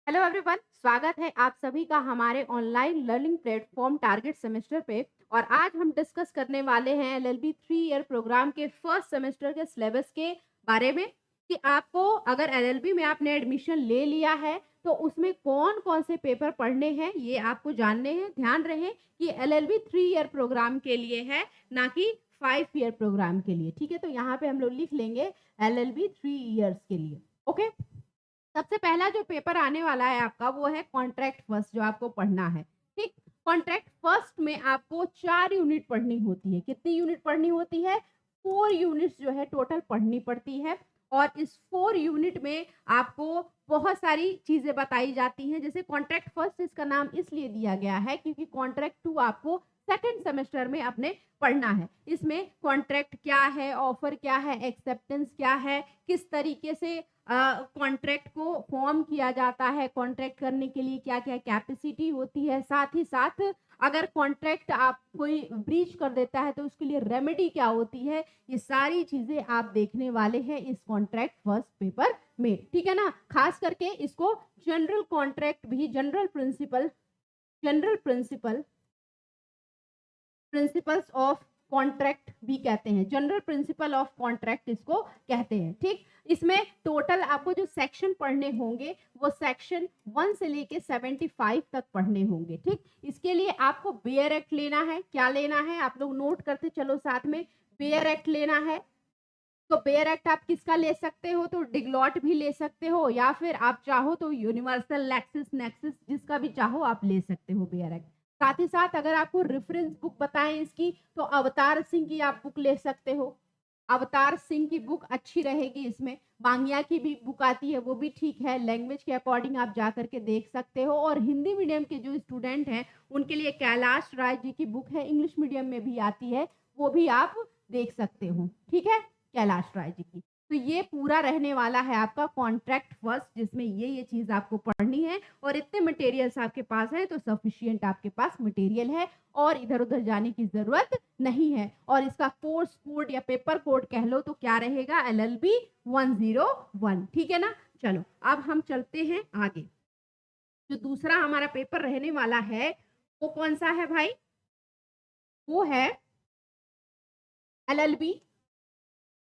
Hello everyone, स्वागत है आप सभी का हमारे online learning platform target semester पे। और आज हम डिस्कस करने वाले हैं एलएलबी 3 ईयर प्रोग्राम के फर्स्ट सेमेस्टर के सिलेबस के बारे में कि आपको अगर एलएलबी में आपने एडमिशन ले लिया है तो उसमें कौन कौन से पेपर पढ़ने हैं ये आपको जानने हैं। ध्यान रहे कि एलएलबी 3 ईयर प्रोग्राम के लिए है, ना कि 5 ईयर प्रोग्राम के लिए। ठीक है, तो यहाँ पे हम लोग लिख लेंगे एलएलबी 3 ईयर्स के लिए। ओके, सबसे पहला जो पेपर आने वाला है आपका वो है कॉन्ट्रैक्ट फर्स्ट, जो आपको पढ़ना है। ठीक, कॉन्ट्रैक्ट फर्स्ट में आपको 4 यूनिट पढ़नी होती है। कितनी यूनिट पढ़नी होती है? 4 यूनिट्स जो है टोटल पढ़नी पड़ती है। और इस 4 यूनिट में आपको बहुत सारी चीजें बताई जाती हैं। जैसे कॉन्ट्रैक्ट फर्स्ट इसका नाम इसलिए दिया गया है क्योंकि कॉन्ट्रैक्ट 2 आपको सेकेंड सेमेस्टर में अपने पढ़ना है। इसमें कॉन्ट्रैक्ट क्या है, ऑफर क्या है, एक्सेप्टेंस क्या है, किस तरीके से कॉन्ट्रैक्ट को फॉर्म किया जाता है, कॉन्ट्रैक्ट करने के लिए क्या क्या कैपेसिटी होती है, साथ ही साथ अगर कॉन्ट्रैक्ट आप कोई ब्रीच कर देता है तो उसके लिए रेमेडी क्या होती है, ये सारी चीजें आप देखने वाले हैं इस कॉन्ट्रैक्ट फर्स्ट पेपर में। ठीक है ना, खास करके इसको जनरल कॉन्ट्रैक्ट भी, general principle principles of contract भी कहते हैं, जनरल प्रिंसिपल ऑफ कॉन्ट्रैक्ट इसको कहते हैं। ठीक, इसमें टोटल आपको जो सेक्शन पढ़ने होंगे वो सेक्शन 1 से लेके 75 तक पढ़ने होंगे। ठीक, इसके लिए आपको बेयर एक्ट लेना है। क्या लेना है आप लोग नोट करते चलो साथ में। बेयर एक्ट लेना है। तो बेयर एक्ट आप किसका ले सकते हो? तो डिग्लॉट भी ले सकते हो, या फिर आप चाहो तो यूनिवर्सल लेक्सिस नेक्सिस जिसका भी चाहो आप ले सकते हो बेयर एक्ट। साथ ही साथ अगर आपको रेफरेंस बुक बताएं इसकी, तो अवतार सिंह की आप बुक ले सकते हो। अवतार सिंह की बुक अच्छी रहेगी। इसमें बांगिया की भी बुक आती है, वो भी ठीक है। लैंग्वेज के अकॉर्डिंग आप जा करके देख सकते हो। और हिंदी मीडियम के जो स्टूडेंट हैं उनके लिए कैलाश राय जी की बुक है, इंग्लिश मीडियम में भी आती है, वो भी आप देख सकते हो। ठीक है, कैलाश राय जी की। तो ये पूरा रहने वाला है आपका कॉन्ट्रैक्ट फर्स्ट, जिसमें ये चीज आपको पढ़नी है। और इतने मटेरियल्स आपके पास हैं तो सफिशिएंट आपके पास मटेरियल है और इधर उधर जाने की जरूरत नहीं है। और इसका कोर्स कोड या पेपर कोड कह लो तो क्या रहेगा? LLB 101। ठीक है ना, चलो अब हम चलते हैं आगे। जो दूसरा हमारा पेपर रहने वाला है वो कौन सा है भाई? वो है LLB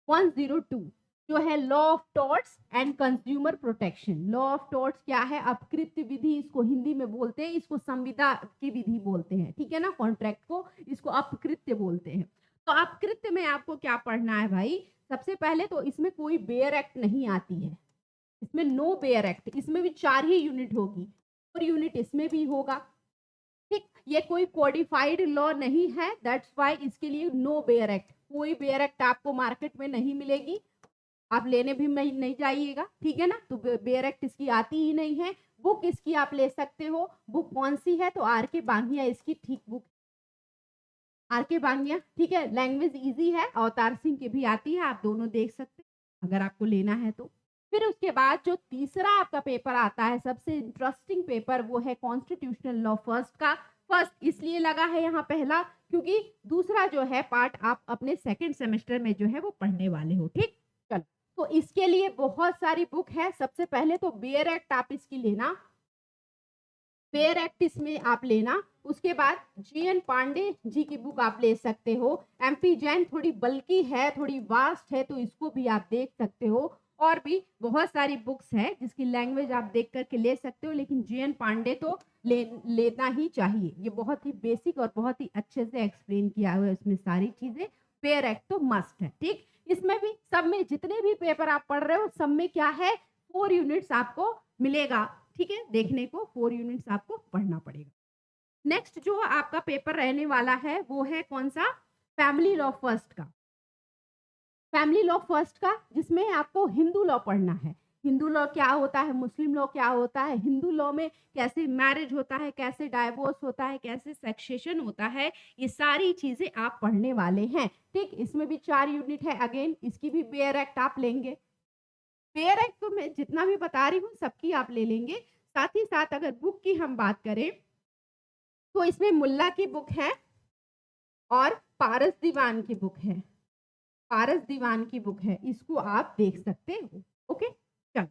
102, जो है law of torts and consumer protection. Law of torts क्या है? अपकृत्य विधि इसको हिंदी में बोलते हैं, इसको संविदा की विधि बोलते हैं। ठीक है ना, कॉन्ट्रैक्ट को इसको अपकृत्य बोलते हैं। तो अपकृत्य में आपको क्या पढ़ना है भाई? सबसे पहले तो इसमें कोई बेयर एक्ट नहीं आती है, इसमें नो बेयर एक्ट। इसमें भी 4 ही यूनिट होगी और यूनिट इसमें भी होगा। ठीक, ये कोई कोडिफाइड लॉ नहीं है, दैट्स व्हाई इसके लिए नो बेयर एक्ट। कोई बेयर एक्ट आपको मार्केट में नहीं मिलेगी, आप लेने भी नहीं जाइएगा। ठीक है ना, तो बेयर एक्ट इसकी आती ही नहीं है। बुक इसकी आप ले सकते हो। बुक कौन सी है? तो आर के बांगिया इसकी ठीक बुक, आर के बांगिया। ठीक है, लैंग्वेज इजी है। अवतार सिंह की भी आती है, आप दोनों देख सकते हैं अगर आपको लेना है तो। फिर उसके बाद जो तीसरा आपका पेपर आता है, सबसे इंटरेस्टिंग पेपर, वो है कॉन्स्टिट्यूशनल लॉ फर्स्ट का। फर्स्ट इसलिए लगा है यहाँ पहला क्योंकि दूसरा जो है पार्ट आप अपने सेकंड सेमेस्टर में जो है वो पढ़ने वाले हो। ठीक, चलो, तो इसके लिए बहुत सारी बुक है। सबसे पहले तो बेयर एक्ट आप इसकी लेना, फेयर एक्ट इसमें आप लेना। उसके बाद जीएन पांडे जी की बुक आप ले सकते हो। एमपी जैन थोड़ी बल्कि है, थोड़ी वास्ट है, तो इसको भी आप देख सकते हो। और भी बहुत सारी बुक्स है जिसकी लैंग्वेज आप देख करके ले सकते हो, लेकिन जीएन पांडे तो लेना ही चाहिए। ये बहुत ही बेसिक और बहुत ही अच्छे से एक्सप्लेन किया हुआ है उसमें सारी चीजें। फेयर एक्ट तो मस्ट है। ठीक, इसमें भी सब में जितने भी पेपर आप पढ़ रहे हो सब में क्या है? 4 यूनिट्स आपको मिलेगा। ठीक है, देखने को 4 यूनिट्स आपको पढ़ना पड़ेगा। नेक्स्ट जो आपका पेपर रहने वाला है वो है कौन सा? फैमिली लॉ फर्स्ट का। फैमिली लॉ फर्स्ट का, जिसमें आपको हिंदू लॉ पढ़ना है। हिंदू लॉ क्या होता है, मुस्लिम लॉ क्या होता है, हिंदू लॉ में कैसे मैरिज होता है, कैसे डाइवोर्स होता है, कैसे सेक्सेशन होता है, ये सारी चीजें आप पढ़ने वाले हैं। ठीक, इसमें भी 4 यूनिट है। अगेन इसकी भी बेयर एक्ट आप लेंगे। बेयर एक्ट तो मैं जितना भी बता रही हूँ सबकी आप ले लेंगे। साथ ही साथ अगर बुक की हम बात करें तो इसमें मुल्ला की बुक है और पारस दीवान की बुक है। पारस दीवान की बुक है, इसको आप देख सकते हो। ओके, चलो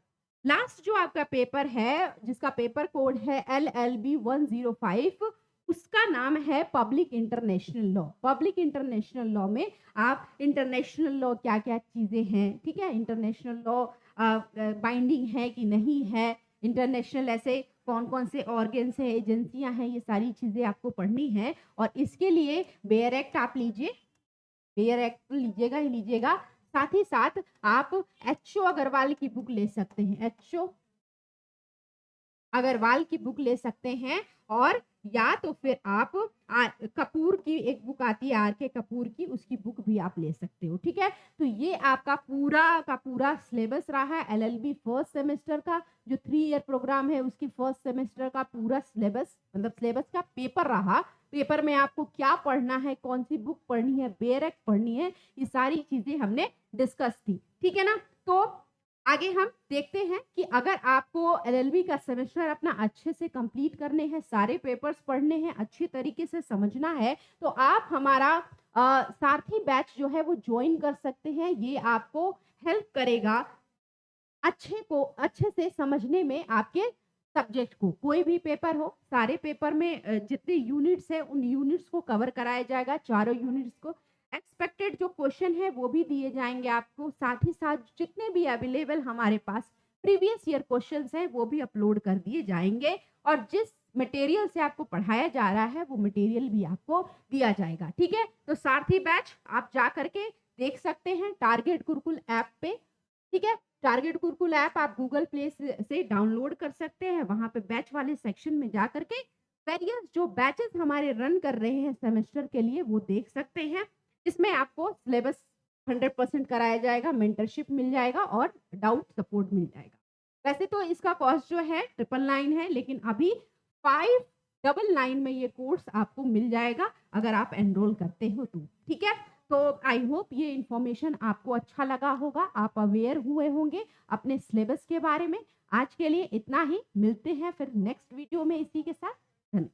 लास्ट जो आपका पेपर है, जिसका पेपर कोड है LLB 105, उसका नाम है public international law. Public international law में आप इंटरनेशनल लॉ क्या-क्या चीज़ें हैं, ठीक है? इंटरनेशनल लॉ बाइंडिंग है कि नहीं है, इंटरनेशनल ऐसे कौन-कौन से ऑर्गन्स हैं, एजेंसियाँ हैं, ये सारी चीज़ें आपको पढ़नी है। और इसके लिए बेयर एक्ट आप लीजिए, बेयर एक्ट लीजिएगा ही लीजिएगा। साथ ही साथ आप एच.ओ. अग्रवाल की बुक ले सकते हैं। एच.ओ. अग्रवाल की बुक ले सकते हैं, और या तो फिर आप कपूर की एक बुक आती है, आर के कपूर की, उसकी बुक भी आप ले सकते हो, ठीक है? तो ये आपका पूरा का पूरा सिलेबस रहा है एलएलबी फर्स्ट सेमेस्टर का, जो 3 ईयर प्रोग्राम है उसकी फर्स्ट सेमेस्टर का पूरा सिलेबस, मतलब सिलेबस का पेपर रहा। पेपर में आपको क्या पढ़ना है, कौन सी बुक पढ़नी है, बेयर एक्ट पढ़नी है, ये सारी चीजें हमने डिस्कस की, ठीक है ना? तो आगे हम देखते हैं कि अगर आपको एलएलबी का सेमेस्टर अपना अच्छे से कंप्लीट करने हैं, सारे पेपर्स पढ़ने हैं, अच्छी तरीके से समझना है, तो आप हमारा सारथी बैच जो है वो ज्वाइन कर सकते हैं। ये आपको हेल्प करेगा अच्छे से समझने में, आपके सब्जेक्ट को। कोई भी पेपर हो, सारे पेपर में जितने यूनिट्स हैं उन यूनिट्स को कवर कराया जाएगा, चारों यूनिट्स को। एक्सपेक्टेड जो क्वेश्चन है वो भी दिए जाएंगे आपको, साथ ही साथ जितने भी अवेलेबल हमारे पास प्रीवियस ईयर क्वेश्चंस हैं वो भी अपलोड कर दिए जाएंगे, और जिस मटेरियल से आपको पढ़ाया जा रहा है वो मटेरियल भी आपको दिया जाएगा, ठीक है? तो सारथी बैच आप जा करके देख सकते हैं टारगेट गुरुकुल ऐप पे, ठीक है? टारगेट गुरुकुल ऐप आप गूगल प्ले से डाउनलोड कर सकते हैं। वहाँ पे बैच वाले सेक्शन में जा करके वेरियस जो बैचेस हमारे रन कर रहे हैं सेमेस्टर के लिए वो देख सकते हैं। इसमें आपको सिलेबस 100% कराया जाएगा, मेंटरशिप मिल जाएगा और डाउट सपोर्ट मिल जाएगा। वैसे तो इसका कॉस्ट जो है 999 है, लेकिन अभी 599 में ये कोर्स आपको मिल जाएगा अगर आप एनरोल करते हो तो, ठीक है? तो आई होप ये इन्फॉर्मेशन आपको अच्छा लगा होगा, आप अवेयर हुए होंगे अपने सिलेबस के बारे में। आज के लिए इतना ही, मिलते हैं फिर नेक्स्ट वीडियो में इसी के साथ। धन्यवाद।